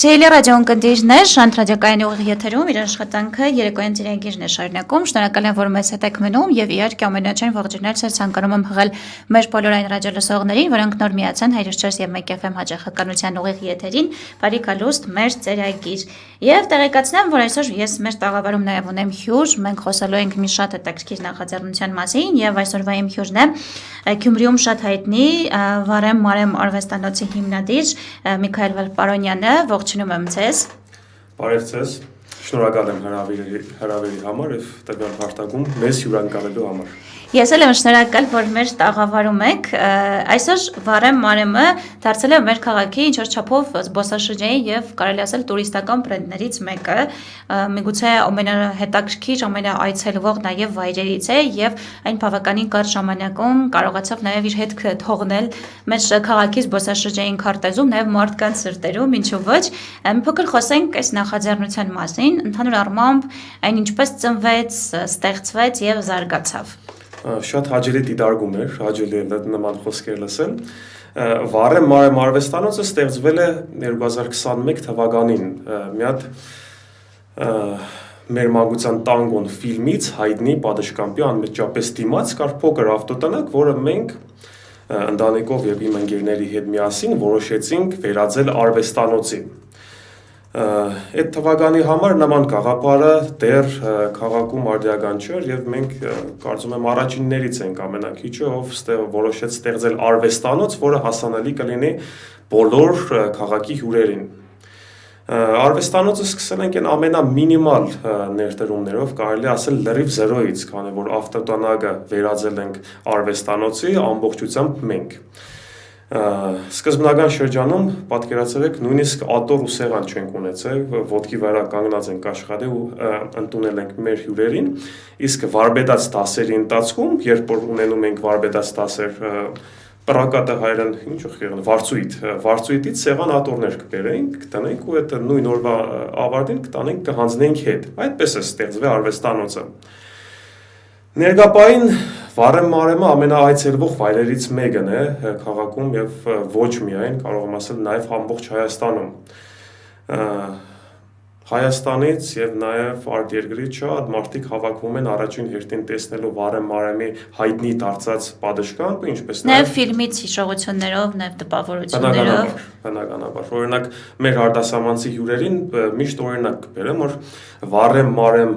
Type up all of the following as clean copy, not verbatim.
Սիրելի ռադիոընկերներ, Շանթ ռադիոկայանի ուղիղ եթերում իր աշխատանքը երեկոյան ծիրագիրն է շարունակում։ Շնորհակալ եմ, որ մեզ հետ եք մնում եւ իհարկե ամենաչին ողջունել ցած ցանկանում եմ հղել մեր բոլոր այն ռադիոլսողներին, որոնք նոր միացան 104 եւ 1 FM հաջողականության ուղիղ եթերին, բարի կալուստ մեր ծիրագիր։ Եվ տեղեկացնեմ, որ այսօր ես մեր տաղավարում նաեւ ունեմ հյուր, մենք խոսելու ենք մի շատ հետաքրքիր նախաձեռնության մասին եւ այսօրվա իմ հյուրն է Գյումրիում շատ հայտնի Վարեմ Մարեմ արվեստանոցի հիմնադիր Միքայել Պարոնյանը, ողջունում եմ ձեզ։ Բարև ձեզ, շնորհակալ եմ հրավերի համար եւ տվյալ հարթակում մեզ հյուրընկալելու համար։ Ես էլ եմ շնորհակալ, որ մեր տաղավարում եք։ Այսօր Վարեմ Մարեմը դարձել է մեր քաղաքի ինչ-որ չափով զբոսաշրջային եւ կարելի ասել տուրիստական բրենդներից մեկը, միգուցե ամենահետաքրքիր, ամենաայցելվող նաեւ վայրերից է եւ այն բավականին կարճ ժամանակում կարողացավ նաեւ իր հետքը թողնել մեր քաղաքի զբոսաշրջային քարտեզում, նաեւ մարդկանց սրտերում, ինչու ոչ։ Մի փոքր խոսենք այս նախաձեռնության մասին, ընդհանուր առմամբ այն ինչպես ծնվեց, ստեղծվեց եւ զարգացավ։ Շատ հաճելի դիտարկում էր, հաճելի է նման խոսքեր լսել։ Վարեմ Մարեմ արվեստանոցը ստեղծվել է 2021 թվականին, մի հատ մեր մանկության տանգոն ֆիլմից հայտնի պատշգամբի անմիջապես դիմաց կար փոքր ավտոտնակ, որը մենք ընտանիքով եւ իմ ընկերների հետ միասին որոշեցինք վերածել արվեստանոցի։ Այդ թվականի համար նման գաղափարը դեռ քաղաքում արդիական չէր եւ մենք կարծում եմ առաջիններից ենք ամենակիչը, ով որոշեց ստեղծել արվեստանոց, որը հասանելի կլինի բոլոր քաղաքի հյուրերին։ Արվեստանոցը սկսել ենք այն ամենամինիմալ ներդրումներով, կարելի ասել լրիվ զերոյից, քանի որ ավտոտնակը վերածել ենք արվեստանոցի ամբողջությամբ մենք։ Սկզբնական շրջանում պատկերացրեք նույնիսկ ատոր ու սեղան չենք ունեցել, ոտքի վրա կանգնած ենք աշխատել ու ընդունել ենք մեր հյուրերին, իսկ վարպետաց դասերի ընթացքում, երբ որ ունենում ենք վարպետաց դասեր, պրակատը հայերեն ինչու եղան վարձույթից սեղան ատորներ կբերեինք, կտնենք ու այդ նույն օրվա ավարտին կտանենք կհանձնենք հետ։ Այդպես է ստեղծվել արվեստանոցը։ Ներկային Վարեմ Մարեմը ամենաայցելվող վայրերից մեկն է քաղաքում եւ ոչ միայն, կարող եմ ասել, նաեւ ամբողջ Հայաստանում։ Հայաստանից եւ նաեւ արտերկրից շատ մարդիկ հավաքվում են առաջին հերթին տեսնելու Վարեմ Մարեմի հայտնի դարձած պատշգամբը, ինչպես նաեւ ֆիլմից հիշողություններով, նաեւ տպավորություններով։ Բնականաբար, օրինակ մեր արտասահմանցի հյուրերին միշտ օրինակ կբերեմ, որ Վարեմ Մարեմ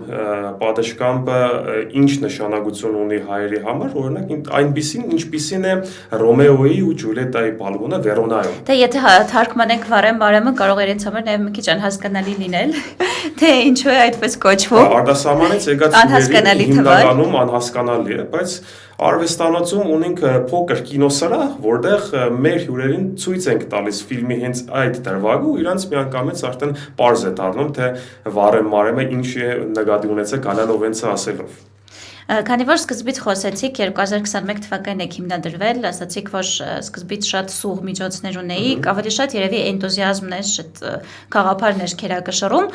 պատշգամբը ինչ նշանակություն ունի հայերի համար, օրինակ այնպիսին, ինչպիսին է Ռոմեոյի ու Ջուլիետայի բալգունը Վերոնայում։ Դե եթե թարգմանենք Վարեմ Մարեմը կարող էր ինձ համար նաեւ մի քիչ անհասկանալի լինել, թե ինչու է այդպես կոչվում։ Արտասահմանից եկած հյուրերին հիմնականում անհասկանալի է, բայց արվեստանոցում ունենք փոքր կինոսրահ, որտեղ մեր հյուրերին ցույց ենք տալիս ֆիլմի հենց այդ դրվագը ու իրանց միանգամից արդեն պարզ է դառնում, թե Վարեմ Մարեմը ինչ է նկատի ունեցել Գալանովենցը ասելով։ Քանի որ սկզբից խոսեցիք 2021 թվականին եք հիմնադրվել, ասացիք, որ սկզբից շատ սուղ միջոցներ ունեիք, ավելի շատ երևի էնտուզիազմն է, շատ գաղափարներ քերակշռում,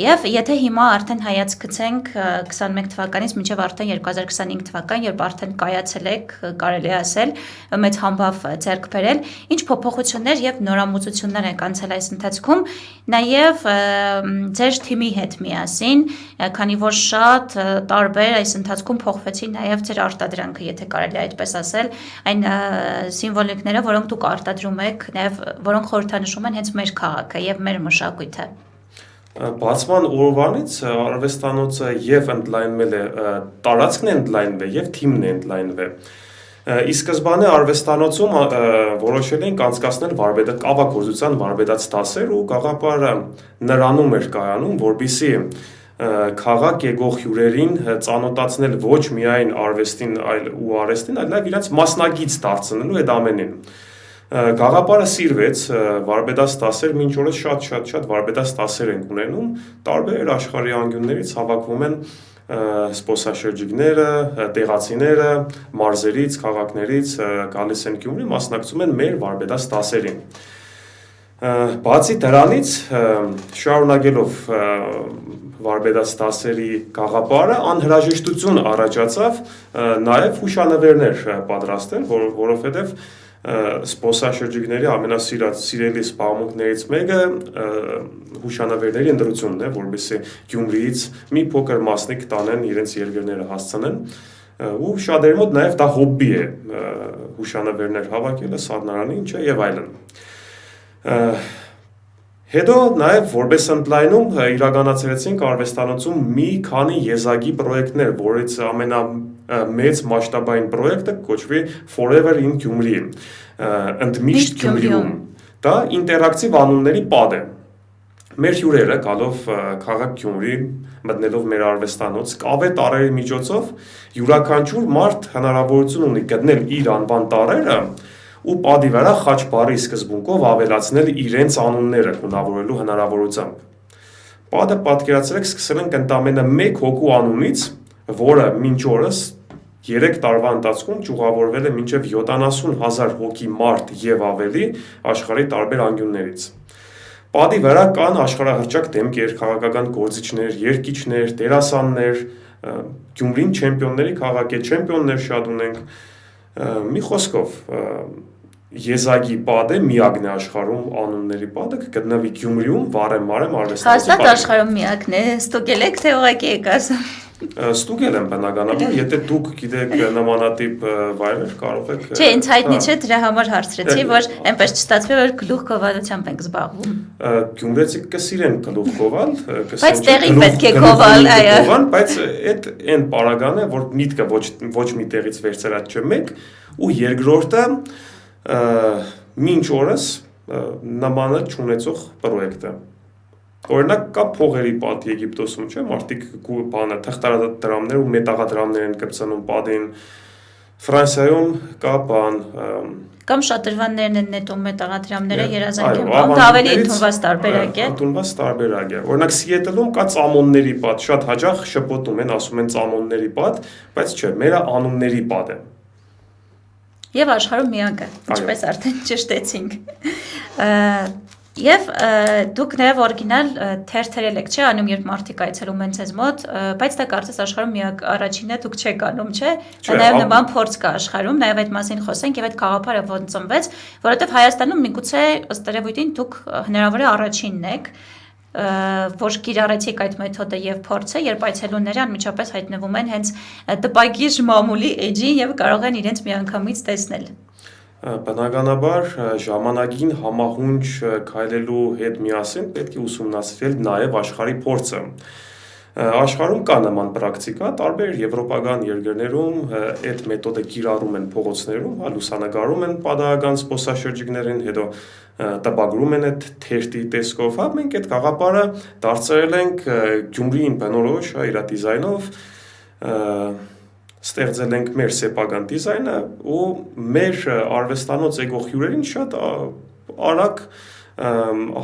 եւ եթե հիմա արդեն հայաց գցենք 21 թվականից մինչեւ արդեն 2025 թվական, երբ արդեն կայացել եք, կարելի է ասել, մեծ համբավ ձեռք բերել, ինչ փոփոխություններ եւ նորամուծություններ եք անցել այս ընթացքում, նաեւ ձեր թիմի հետ միասին, քանի որ շատ տարբեր այս ընթացքում փոխվեցին նաև ձեր արտադրանքը, եթե կարելի այդպես ասել, այն սիմվոլիկները, որոնք դուք արտադրում եք, նաև որոնք խորհրդանշում են հենց մեր քաղաքը եւ մեր մշակույթը։ Բացման օրվանից արվեստանոցը եւ ընդլայնվել է, տարածքն է ընդլայնվել եւ թիմն է ընդլայնվել։ Ի սկզբանե արվեստանոցում որոշել ենք անցկացնել կավագործության վարպետաց դասեր ու գաղափարը նրանում էր կայանում, որպեսզի քաղաք եկող հյուրերին ծանոթացնել ոչ միայն արվեստին, այլ ու արվեստին, այլ նաև իրենց մասնագից դարձնելու այդ ամենին։ Գաղափարը սիրվեց, վարպետաց դասեր մինչ օրս շատ վարպետաց դասեր ենք ունենում, տարբեր աշխարհի անկյուններից հավաքվում են սպոսաշրջիկները, տեղացիները, մարզերից, քաղաքներից գալիս են Գյումրի, մասնակցում են մեր վարպետաց դասերին։ Բացի դրանից, շարունակելով վարպետաց դասերի գաղափարը անհրաժեշտություն առաջացավ նաև հուշանվերներ պատրաստել, որովհետև սպոսաշրջիկների ամենասիրելի սպառնալիքներից մեկը հուշանվերների ընտրությունն է, որովհետեւ Գյումրիից մի փոքր մասնիկ տանեն իրենց երկրները հասցնեն ու շատերի մոտ նաև դա հոբբի է հուշանվերներ հավաքելը, սառնարանի ինչը եւ այլն։ Հետո նաև որպես ընդլայնում իրականացրեցինք արվեստանոցում մի քանի եզակի պրոյեկտներ, որից ամենամեծ մասշտաբային պրոյեկտը կոչվի Forever in Gyumri, ընդմիշտ Գյումրիում։ Դա ինտերակտիվ անունների պատ է։ Մեր հյուրերը գալով քաղաք Գյումրի, մտնելով մեր արվեստանոց, կավե տարերի միջոցով յուրաքանչյուր մարդ հնարավորություն ունի գտնել իր անվան տարերը ու պատի վրա խաչ բառի սկզբունքով ավելացնել իրենց անունները գունավորելու հնարավորությամբ։ Պատը պատկերացրեք սկսել ենք ընդամենը 1 հոգու անունից, որը մինչ օրս 3 տարվա ընթացքում ճյուղավորվել է մինչև 70,000 հոգի մարդ եւ ավելի աշխարհի տարբեր անկյուններից։ Պատի վրա կան աշխարհահռչակ դեմքեր, քաղաքական գործիչներ, երգիչներ, դերասաններ, Գյումրին չեմպիոնների քաղաք է, չեմպիոններ շատ ունենք։ Մի խոսքով Եզակի պատը միակն է աշխարհում անունների պատը կգտնվի Գյումրիում վարեմ արվեստանոցի պատը։ Հաստատ աշխարհում միակն է, ստուգել եք թե ուղղակի եք ասում։ Ստուգել եմ բնականաբար, եթե դուք գիտեք նմանատիպ վայրեր, կարող եք։ Չէ, ինձ հայտնի չէ, դրա համար հարցրեցի, որ այնպես չստացվի, որ գլուխ գովալությամբ ենք զբաղվում։ Գյումրեցիք կսիրեն գլուխ գովալ, բայց տեղին պետք է գովալ, այո։ Բայց այդ այն պարագան է, որ միտքը ոչ մի տեղից վերցրած չէ մեկ, ու երկրորդը մինչ օրս նմանը չունեցող պրոյեկտ է։ Օրինակ կա փողերի պատ Եգիպտոսում, չէ՞, մարդիկ բանը թղթադրամներ ու մետաղադրամներ են կպցնում պատին։ Ֆրանսիայում կա բան կամ շատրվաններն են նետում մետաղադրամները երազանքի բան, դա ավելի ընդունված տարբերակ է։ Ընդունված տարբերակ է։ Օրինակ Սիեթլում կա ծամոնների պատ, շատ հաճախ շփոթում են, ասում են ծամոնների պատ, բայց չէ, մերը անունների պատ է։ Եվ աշխարհում միակը, ինչպես արդեն ճշտեցինք։ Եվ դուք նաև օրիգինալ թերթերել եք, չէ՞, անում երբ մարդիկ այցելում են ձեզ մոտ, բայց դա կարծես աշխարհում միակ առաջինն է, դուք չեք անում, չէ՞։ Նաև նման փորձ կա աշխարհում, նաև այդ մասին խոսենք եւ այդ գաղափարը ոնց ծնվեց, որովհետեւ Հայաստանում միգուցե ըստ երևույթին դուք հնարավոր է առաջինն եք, որ կիրառեցիք այդ մեթոդը եւ փորձը, երբ այցելուները անմիջապես հայտնվում են հենց տպագիր մամուլի էջին եւ կարող են իրենց միանգամից տեսնել։ Բնականաբար ժամանակին համահունչ քայլելու հետ միասին պետք է ուսումնասիրել նաև աշխարհի փորձը։ Աշխարհում կա նման պրակտիկա, տարբեր եվրոպական երկրներում այդ մեթոդը կիրառում են փողոցներում, լուսանկարում են պատահական զբոսաշրջիկներին, հետո տպագրում են այդ թերթի տեսքով, մենք այդ գաղափարը դարձրել ենք Գյումրիին բնորոշ իր դիզայնով, ստեղծել ենք մեր սեփական դիզայնը ու մեր արվեստանոց եկող հյուրերին շատ արագ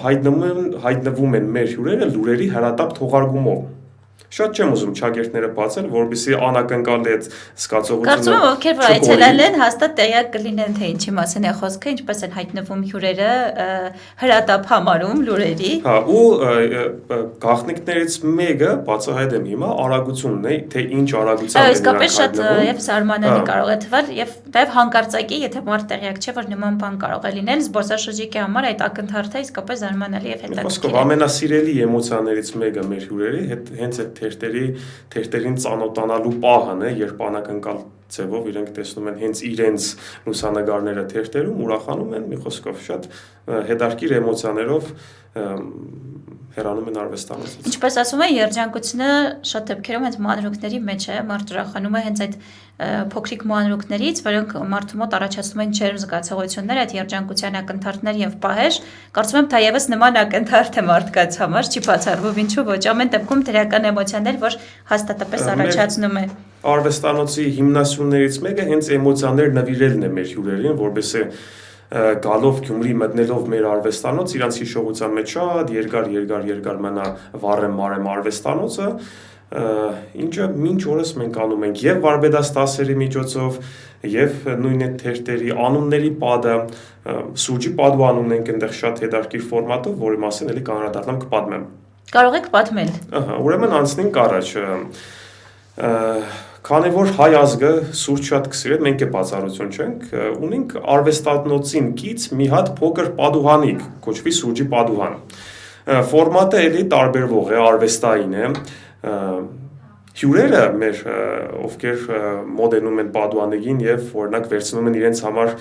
հայտնվում են մեր հյուրերը լուրերի հրատապ թողարկումով։ Շատ չեմ ուզում ճակերտները բացել, որովհետեւ անակնկալի այդ զգացողությունը։ Կարծում եմ, ովքեր որ այցելել են, հաստատ տեղյակ կլինեն, թե ինչի մասին է խոսքը, ինչպես են հայտնվում հյուրերը հրատապ համարում լուրերի։ Հա, ու գաղտնիքներից մեկը բացահայտ եմ հիմա արագությունն է, թե ինչ արագությամբ է իսկապես շատ եւ զարմանալի կարող է թվալ եւ նաեւ հանկարծակի, եթե մարդ տեղյակ չէ, որ նման բան կարող է լինել, զբոսաշրջիկի համար այդ ակնթարթը իսկապես զարմանալի եւ հետաքրքիր է։ Ամենասիրելի էմոցիաներից մեկը մեր հյուրերի հենց այդ թերթերին ծանոթանալու պահն է, երբ անակնկալ ձևով իրենք տեսնում են հենց իրենց լուսանկարները թերթերում, ուրախանում են, մի խոսքով շատ հետաքրքիր էմոցիաներով հեռանում են արվեստանոցից։ Ինչպես ասում են, երջանկությունը շատ դեպքերում հենց մանրուքների մեջ է, մարդ ուրախանում է հենց այդ փոքրիկ մանրուքներից, որոնք մարդու մոտ առաջացնում են ջերմ զգացողություններ, այդ երջանկության ակնթարթներ եւ պահեր։ Կարծում եմ, դա եւս նման ակնթարթ է մարդկանց համար, չի բացառվում, ինչու ոչ, ամեն դեպքում դրական էմոցիաներ, որ հաստատապես առաջացնում է։ Արվեստանոցի հիմնասյուններից մեկը հենց էմոցիաներ նվիրելն է մեր հյուրերին, որովհետեւ գալով Գյումրի մտնելով մեր արվեստանոց, իրանց հիշողության մեջ շատ երկար մնա վառեմ արվեստանոցը, ինչը մինչ օրս մենք անում ենք եւ վարպետաց դասերի միջոցով, եւ նույն այդ թերթերի անունների պատը, սուրճի պատու անունն ենք այնտեղ շատ հետաքրքիր ֆորմատով, որի մասին էլի կանրադառնամ կպատմեմ։ Կարող եք պատմել։ Ուրեմն անցնենք առաջ։ Քանի որ հայ ազգը սուրճ շատ կսիրել, մենք է բացառություն չենք, ունենք արվեստանոցին կից մի հատ փոքր պատուհանիկ, կոչվի սուրճի պատուհան։ Ֆորմատը էլի տարբերվող է, արվեստային է։ Հյուրերը մեր ովքեր մոդելնում են պատուհանիկին եւ օրինակ վերցնում են իրենց համար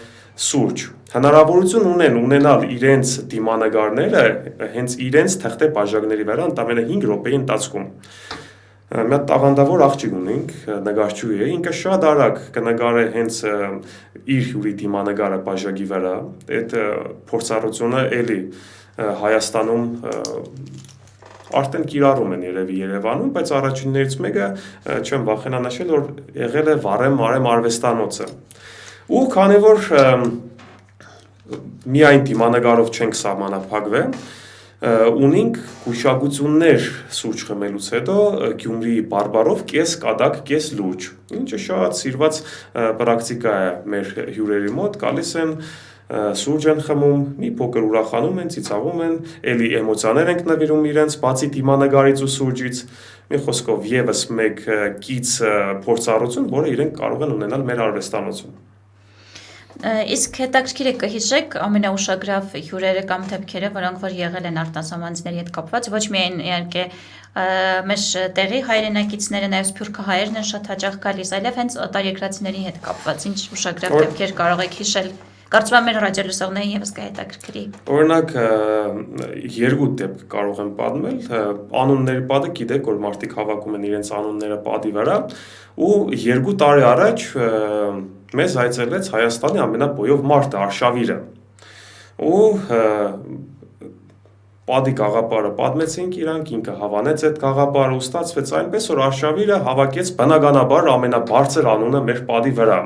սուրճ, հնարավորություն ունեն ունենալ իրենց դիմանկարները հենց իրենց թղթե բաժակների վրա ընդամենը 5 րոպեի ընթացքում։ Մի հատ տաղանդավոր աղջիկ ունենք, նկարչուհի է, ինքը շատ արագ կնկարի հենց իր հյուրի դիմանկարը բաժակի վրա։ Այդ փորձառությունը էլի Հայաստանում արդեն կիրառում են երևի Երևանում, բայց առաջիններից մեկը չեմ վախենա նշել, որ եղել է Վարեմ արվեստանոցը։ Ու քանի որ միայն դիմանկարով չենք սահմանափակվել, ունենք գուշակություններ սուրճ խմելուց հետո Գյումրիի բարբարով կես կադակ, կես լուրջ, ինչը շատ սիրված պրակտիկա է մեր հյուրերի մոտ, գալիս են սուրճ են խմում, մի փոքր ուրախանում են, ծիծաղում են, էլի էմոցիաներ ենք նվիրում իրենց, բացի դիմանկարից ու սուրճից, մի խոսքով եւս մեկ կից փորձառություն, որը իրենք կարող են ունենալ մեր արվեստանոցում։ Իսկ հետաքրքիր է կհիշեք ամենաուշագրավ հյուրերը կամ դեպքերը, որոնք որ եղել են արտասահմանցիների հետ կապված, ոչ միայն իհարկե մեր տեղի հայրենակիցները, նաև սփյուռքը հայերն են շատ հաճախ գալիս, այլև հենց օտարերկրացիների հետ կապված, ինչ ուշագրավ դեպքեր կարող եք հիշել։ Կարծում եմ մեր ռադիոլսողներին եւս կհետաքրքրի։ Օրինակ երկու դեպք կարող եմ պատմել, անունների պատը գիտեք, որ մարդիկ հավաքում են իրենց անունները պատի վրա, ու 2 տարի առաջ մեզ այցելեց Հայաստանի ամենաբոյով մարդը Արշավիրը։ Ու պատի գաղափարը պատմեցինք իրանք, ինքը հավանեց այդ գաղափարը ու ստացվեց այնպես, որ Արշավիրը հավաքեց բնականաբար ամենաբարձր անունը մեր պատի վրա։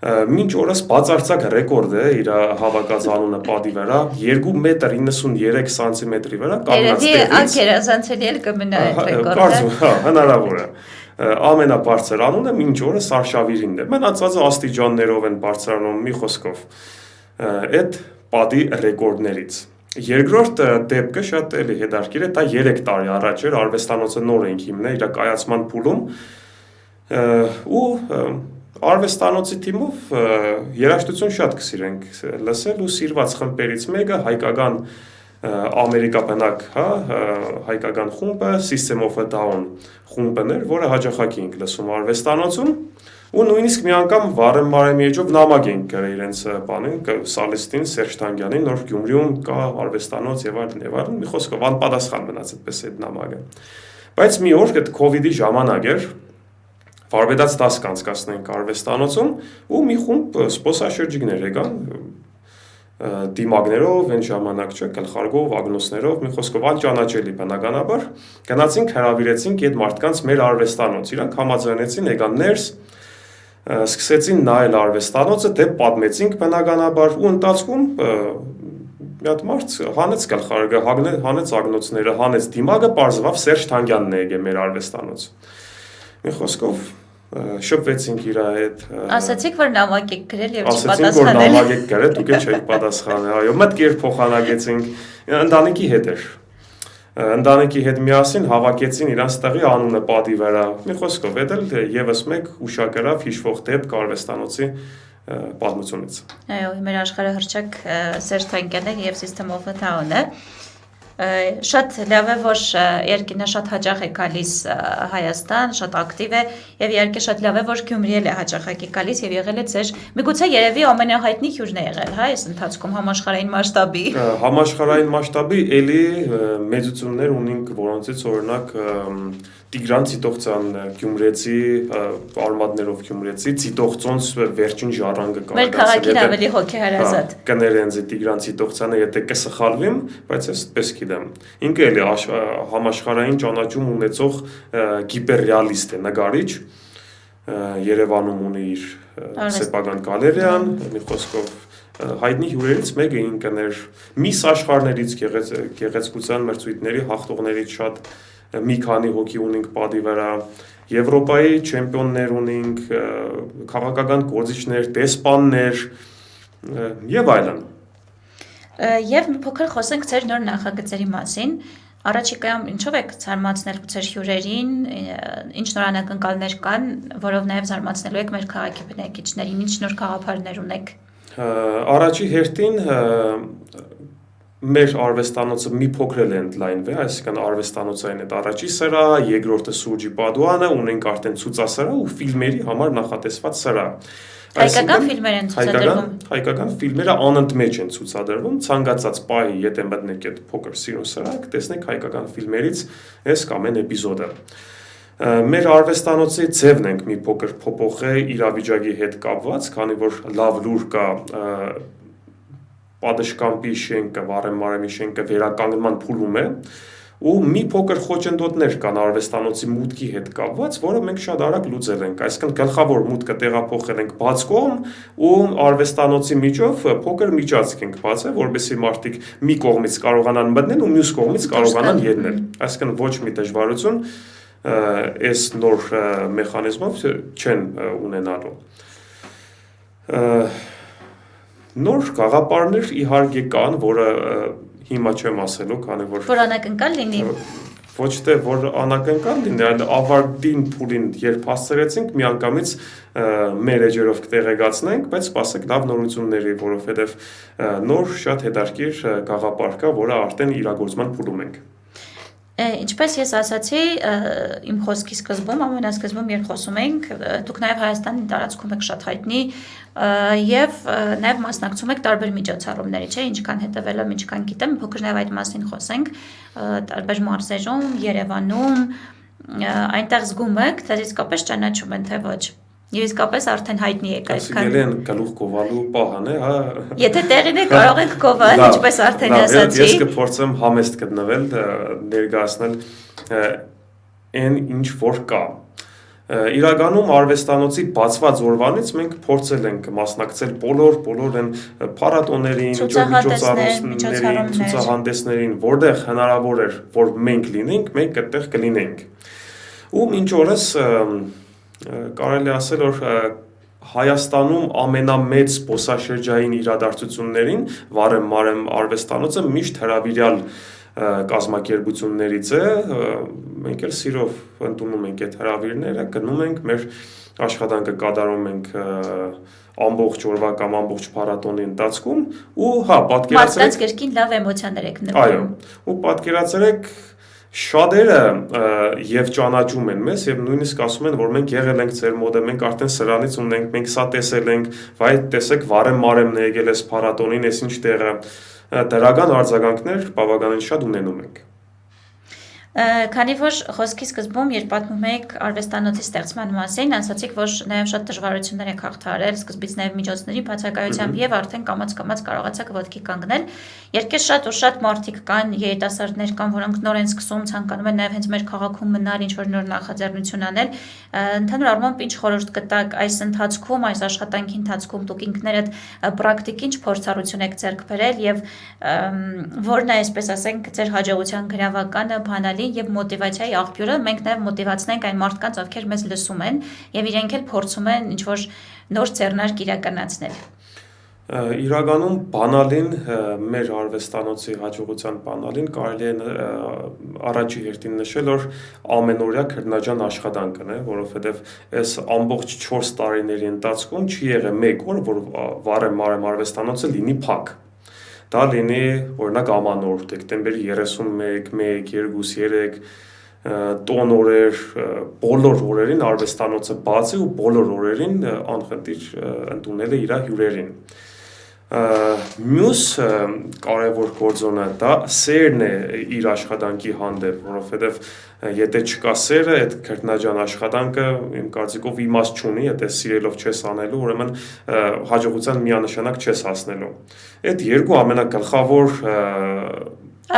Մինչ օրս բացարձակ ռեկորդ է իր հավաքած անունը պատի վրա 2 մետր 93 սանտիմետրի վրա կանգնած տեղից։ Երևի անկերազանցելի էլ կմնա այդ ռեկորդը։ Կարծում, հա, հնարավոր է։ Ամենաբարձր անունը մինչ օրս Արշավիրինն է։ Մնացածը աստիճաններով են բարձրանում, մի խոսքով։ Այդ պատի ռեկորդներից։ Երկրորդ դեպքը շատ էլի հետաքրքիր է, դա 3 տարի առաջ էր, արվեստանոցը նոր ենք հիմնել իր կայացման փուլում։ Ու արվեստանոցի թիմով երաժշտություն շատ կսիրենք լսել ու սիրված խմբերից մեկը հայկական ամերիկաբնակ, հա, հայկական խումբը System of a Down խումբն էր, որը հաճախակ ենք լսում արվեստանոցում ու նույնիսկ մի անգամ Վարեմ եջով նամակ ենք գրել իրենց բանին, սալիստին Սերժ Թանգյանին, որ Գյումրիում կա արվեստանոց եւ այլն, մի խոսքով անպատասխան մնաց այդպես այդ նամակը։ Բայց մի օր այդ COVID-ի ժամանակ էր, վարպետաց 10 կանցկացնենք արվեստանոցում ու մի խումբ սպոսաշրջիկներ եկան դիմակներով, այն ժամանակ չէ, գլխարկով, ագնոսներով, մի խոսքով անճանաչելի բնականաբար, գնացինք հրավիրեցինք այդ մարդկանց մեր արվեստանոց, իրանք համաձայնեցին, եկան ներս, սկսեցին նայել արվեստանոցը, դե պատմեցինք բնականաբար ու ընթացքում մի հատ մարդ հանեց գլխարկը, հանեց ագնոցները, հանեց դիմակը, պարզվավ Սերժ Թանգյանն է եկել մեր արվեստանոց։ Մի խոսքով շփվեցինք իր հետ։ Ասացիք, որ նամակ եք գրել եւ չպատասխանել։ Ասացինք, որ նամակ եք գրել, դուք չեք պատասխանել։ Այո, մտքեր փոխանակեցինք, ընտանիքի հետ էր։ Ընտանիքի հետ միասին հավաքեցին իրանց տեղի անունը պատի վրա։ Մի խոսքով, դա էլ եւս մեկ ուշագրավ հիշվող դեպք արվեստանոցի պատմությունից։ Այո, մեր աշխարհահռչակ Սերժ Թանգյանը եւ System of a Down-ը շատ լավ է, որ երկինը շատ հաճախ է գալիս Հայաստան, շատ ակտիվ է եւ իհարկե շատ լավ է, որ Գյումրիել է հաճախակի գալիս եւ եղել է ձեր միգուցե երևի ամենահայտնի հյուրն է եղել, հա, այս ընթացքում համաշխարհային մասշտաբի։ Համաշխարհային մասշտաբի էլի մեծություններ ունենք, որոնցից օրինակ Տիգրան Ցիտողցյան Գյումրեցի արմատներով Գյումրեցի Ցիտողցոնց վերջին ժառանգը կա։ Մեր քաղաքին ավելի հոգեհարազատ։ Կներենձ Տիգրան Ցիտողցյանը եթե կսխալվեմ, բայց ես այդպես գիտեմ։ Ինքը էլի համաշխարհային ճանաչում ունեցող գիպերռեալիստ է, նկարիչ։ Երևանում ունի իր սեփական գալերեան, մի խոսքով հայտնի հյուրերից մեկը ինքն էր միս աշխարհներից գեղեցկության մրցույթների հաղթողներից շատ մի քանի հոգի ունենք պատի վրա, Եվրոպայի չեմպիոններ ունենք, քաղաքական գործիչներ, դեսպաններ եւ այլն։ Եվ մի փոքր խոսենք ձեր նոր նախագծերի մասին, Առաջիկայում ինչով եք զարմացնելու ձեր հյուրերին, ինչ նոր անակնկալներ կան, որով նաև զարմացնելու եք մեր քաղաքի բնակիչներին, ինչ նոր գաղափարներ ունեք։ Առաջի հերթին մեր արվեստանոցը մի փոքր է ընդլայնվել, այսինքն արվեստանոցային այդ առաջի սրահ, երկրորդը Սուրճի Պադուանը, ունենք արդեն ցուցասրահ ու ֆիլմերի համար նախատեսված սրահ։ Հայկական ֆիլմեր են ցուցադրվում։ Հայկական ֆիլմերը անընդմեջ են ցուցադրվում, ցանկացած պահի, եթե մտնեք այդ փոքր սիրուն սրահ, տեսնեք հայկական ֆիլմերից այս կամ այն էպիզոդը։ Մեր արվեստանոցի ձևն ենք մի փոքր փոփոխել իրավիճակի հետ կապված, քանի որ լավ լուր կա Պատշգամբի շենքը, Վարեմարեմի շենքը վերականգնման փուլում է, ու մի փոքր խոչընդոտներ կան արվեստանոցի մուտքի հետ կապված, որը մենք շատ արագ լուծել ենք, այսինքն գլխավոր մուտքը տեղափոխել ենք բաց կողմ ու արվեստանոցի միջով փոքր միջանցք ենք բացել, որպեսզի մարդիկ մի կողմից կարողանան մտնել ու մյուս կողմից կարողանան ելնել, այսինքն ոչ մի դժվարություն այս նոր մեխանիզմով չեն ունենալու։ Նոր գաղափարներ իհարկե կան, որը հիմա չեմ ասելու, քանի որ անակնկալ լինի։ Ոչ թե որ անակնկալ լինի, այլ ավարտին փուլին երբ հասցրեցինք, միանգամից մեր էջերով կտեղեկացնենք, բայց սպասեք լավ նորությունների, որովհետև նոր շատ հետաքրքիր գաղափար կա, որը արդեն իրագործման փուլում ենք։ Ինչպես ես ասացի, իմ խոսքի սկզբում, ամենասկզբում երբ խոսում ենք, դուք նաև Հայաստանի տարածքում եք շատ հայտնի եւ նաև մասնակցում եք տարբեր միջոցառումների, չէ՞, ինչքան հետևելով, ինչքան գիտեմ, փոքր նաև այդ մասին խոսենք, տարբեր մարզերում, Երևանում, այնտեղ զգում եք, թե իսկապես ճանաչում են, թե ոչ։ Եվ իսկապես արդեն հայտնի եք այդքան։ Ասիկել են գլուխ կովալու պահան է, հա։ Եթե տեղին է կարող եք կովել, ինչպես արդեն ասացի։ Ես կփորձեմ համեստ գտնվել, ներկայացնել այն ինչ որ կա։ Իրականում արվեստանոցի բացված օրվանից մենք փորձել ենք մասնակցել բոլոր այն փառատոներին, միջոցառումներին, ցուցահանդեսներին, որտեղ հնարավոր էր, որ մենք լինենք, մենք այդտեղ կլինենք։ Ու մինչ օրս կարելի ասել, որ Հայաստանում ամենամեծ զբոսաշրջային իրադարձություններին Վարեմ-Մարեմ արվեստանոցը միշտ հրավիրյալ կազմակերպություններից է, մենք էլ սիրով ընդունում ենք այդ հրավիրները, գնում ենք, մեր աշխատանքը կատարում ենք ամբողջ օրվա կամ ամբողջ փառատոնի ընթացքում ու հա, պատկերացրեք մարդկանց կրկին լավ էմոցիաներ եք նկատում։ Այո, ու պատկերացրեք շատերը եւ ճանաչում են մեզ եւ նույնիսկ ասում են, որ մենք եղել ենք ձեր մոդը, մենք արդեն սրանից ունենք, մենք սա տեսել ենք, վայ տեսեք Վարեմ-Մարեմն է եկել էս փառատոնին, էս ինչ տեղը, դրական արձագանքներ բավականին շատ ունենում ենք։ Քանի որ խոսքի սկզբում, երբ պատմում եք արվեստանոցի ստեղծման մասին, ասացիք, որ նաև շատ դժվարություններ եք հաղթահարել, սկզբից նաև միջոցների բացակայությամբ եւ արդեն կամաց-կամաց կարողացաք ոտքի կանգնել։ Երկես շատ ու շատ մարդիկ կան, երիտասարդներ կան, որոնք նոր են սկսում, ցանկանում են նաև հենց մեր քաղաքում մնալ, ինչ որ նոր նախաձեռնություն անել։ Ընդհանուր առմամբ ինչ խորհուրդ կտաք այս ընթացքում, այս աշխատանքի ընթացքում դուք ինքներդ պրակտիկ ինչ փորձառություն եք ձեռք բերել եւ որն է, այսպես ասենք, ձեր հաջողության գրավականը, բանալի եւ մոտիվացիայի աղբյուրը, մենք նաեւ մոտիվացնենք այն մարդկանց, ովքեր մեզ լսում են եւ իրենք էլ փորձում են ինչ որ նոր ձեռնարկ իրականացնել։ Իրականում բանալին մեր արվեստանոցի հաջողության բանալին կարելի է առաջի հերթին նշել, որ ամենօրյա քրտնաջան աշխատանքն է, որովհետեւ այս ամբողջ 4 տարիների ընթացքում չի եղել մեկ օր, որ Վարեմ-Մարեմ արվեստանոցը լինի փակ։ Դա լինի, օրինակ ամանոր, դեկտեմբերի 31, 1, 2, 3 տոն օրեր, բոլոր օրերին արվեստանոցը բաց է ու բոլոր օրերին անխտիր ընդունել է իր հյուրերին։ Մյուս կարևոր գործոնը դա սերն է իր աշխատանքի հանդեպ, որովհետև եթե չկա սերը, այդ քրտնաջան աշխատանքը իմ կարծիքով իմաստ չունի, եթե սիրելով չես անելու, ուրեմն հաջողության միանշանակ չես հասնելու։ Այդ երկու ամենագլխավոր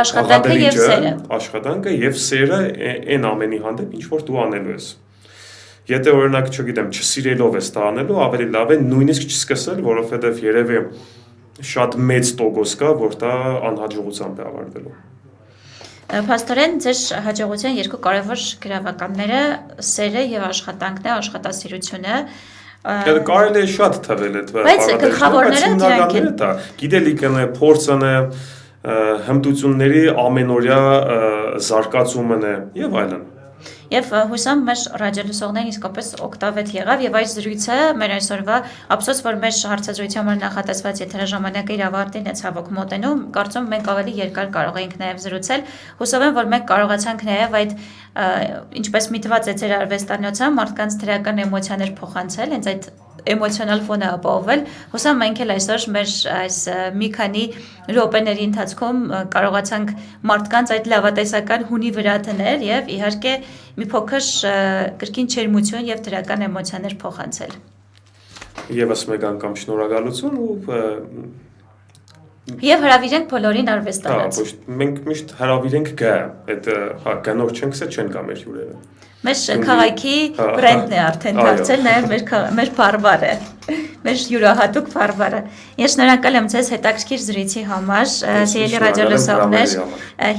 աշխատանքը եւ սերը։ Աշխատանքը եւ սերը այն ամենի հանդեպ, ինչ որ դու անելու ես։ Եթե օրինակ, չգիտեմ, չսիրելով ես դա անելու, ավելի լավ է նույնիսկ չսկսել, որովհետև երևի շատ մեծ տոկոս կա, որ դա անհաջողությամբ է ավարտվելու։ Փաստորեն ձեր հաջողության երկու կարևոր գրավականները սերը եւ աշխատանքն է, աշխատասիրությունը։ Կարելի է շատ թվել այդ բայց գլխավորները դրանք են։ Գիտելիքն է, փորձն է, հմտությունների ամենօրյա զարգացումն է եւ այլն։ Եվ հուսամ մեր ռադիոլսողներին իսկապես օգտավետ եղավ եւ այս զրույցը մեր այսօրվա ափսոս որ մեր հարցազրույցի համար նախատեսված եթերաժամանակը իր ավարտին է ցավոք մոտենում, կարծում մենք ավելի երկար կարող էինք նաեւ զրուցել։ Հուսով եմ որ մենք կարողացանք նաեւ այդ ինչպես միտված է ձեր արվեստանոցը մարդկանց դրական էմոցիաներ փոխանցել, հենց այդ էմոցիոնալ ֆոնը ապահովել։ Հուսամ մենք էլ այսօր մեր այս մի քանի րոպեների ընթացքում կարողացանք մարդկանց այդ լավատեսական հունի վրա դնել եւ իհարկե մի փոքր կրկին չերմություն եւ դրական էմոցիաներ փոխանցել։ Եվս մեկ անգամ շնորհակալություն ու Եվ հրավիրենք բոլորին արվեստանոց։ Մենք միշտ հրավիրենք գա, այդ գանոր չենք սա չեն գա մեր հյուրերը։ Մեր քաղաքի բրենդն է արդեն դարձել, նաև մեր բարբարը, մեր յուրահատուկ բարբարը։ Ես շնորհակալ եմ ձեզ հետաքրքիր զրույցի համար, սիրելի ռադիոլսողներ,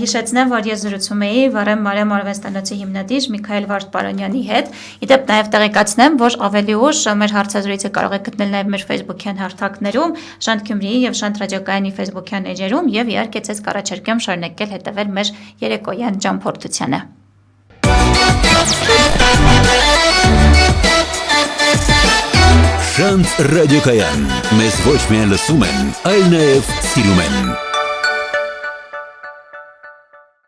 հիշեցնեմ, որ ես զրուցում էի Վարեմ Մարիամ արվեստանոցի հիմնադիր Միքայել Վարդպարոնյանի հետ։ Իդեպ նաև տեղեկացնեմ, որ ավելի ուշ մեր հարցազրույցը կարող եք գտնել նաև մեր Facebook-յան հարթակներում, Շանթ Գյումրիի եւ Շանթ ռադիոկայանի Facebook-յան էջերում եւ իհարկե ձեզ կառաջարկեմ շարունակել հետևել մեր երեկոյան ճամփորդությանը։ Շանթ ռադիոկայան, մեզ ոչ միայն լսում են, այլ նաև սիրում են։